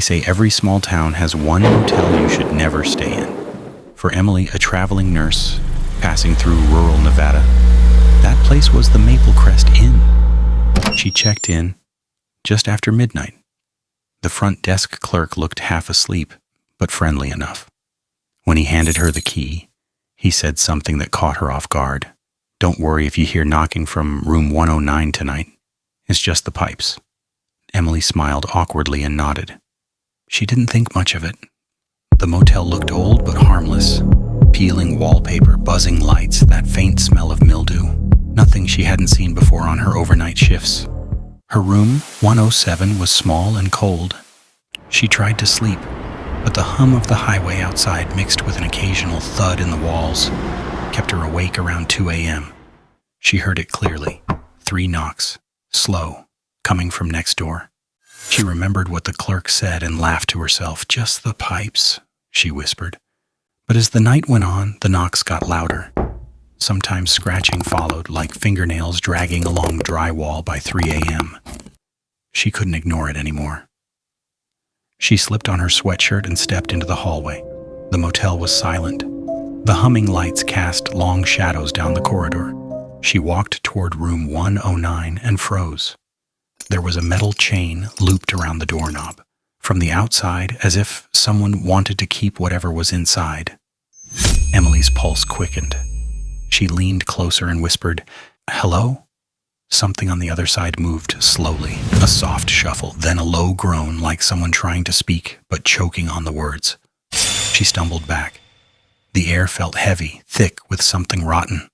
say every small town has one motel you should never stay in. For Emily, a traveling nurse passing through rural Nevada, that place was the Maple Crest Inn. She checked in just after midnight. The front desk clerk looked half asleep, but friendly enough. When he handed her the key, he said something that caught her off guard. "Don't worry if you hear knocking from room 109 tonight. It's just the pipes." Emily smiled awkwardly and nodded. She didn't think much of it. The motel looked old but harmless. Peeling wallpaper, buzzing lights, that faint smell of mildew. Nothing she hadn't seen before on her overnight shifts. Her room, 107, was small and cold. She tried to sleep, but the hum of the highway outside mixed with an occasional thud in the walls kept her awake around 2 a.m. She heard it clearly. 3 knocks, slow, coming from next door. She remembered what the clerk said and laughed to herself. "Just the pipes," she whispered. But as the night went on, the knocks got louder. Sometimes scratching followed, like fingernails dragging along drywall by 3 a.m. She couldn't ignore it anymore. She slipped on her sweatshirt and stepped into the hallway. The motel was silent. The humming lights cast long shadows down the corridor. She walked toward room 109 and froze. There was a metal chain looped around the doorknob, from the outside as if someone wanted to keep whatever was inside. Emily's pulse quickened. She leaned closer and whispered, "Hello?" Something on the other side moved slowly, a soft shuffle, then a low groan like someone trying to speak but choking on the words. She stumbled back. The air felt heavy, thick with something rotten.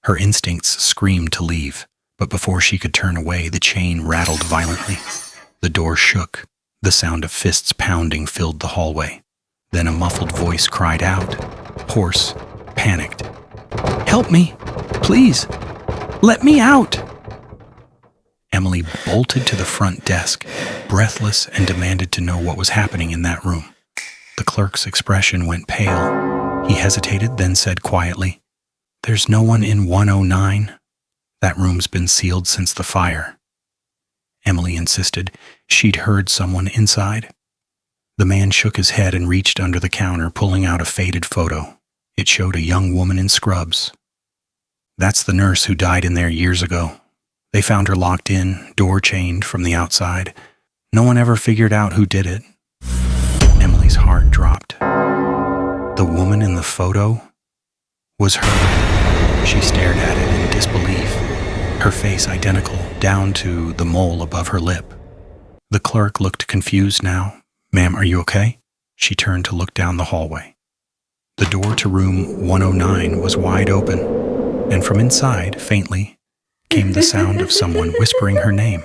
Her instincts screamed to leave, but before she could turn away, the chain rattled violently. The door shook. The sound of fists pounding filled the hallway. Then a muffled voice cried out, hoarse, panicked. "Help me! Please! Let me out!" Emily bolted to the front desk, breathless, and demanded to know what was happening in that room. The clerk's expression went pale. He hesitated, then said quietly, "There's no one in 109. That room's been sealed since the fire." Emily insisted she'd heard someone inside. The man shook his head and reached under the counter, pulling out a faded photo. It showed a young woman in scrubs. "That's the nurse who died in there years ago. They found her locked in, door chained from the outside. No one ever figured out who did it." Emily's heart dropped. The woman in the photo was her. She stared at it in disbelief, her face identical down to the mole above her lip. The clerk looked confused now. "Ma'am, are you okay?" She turned to look down the hallway. The door to room 109 was wide open, and from inside, faintly, came the sound of someone whispering her name.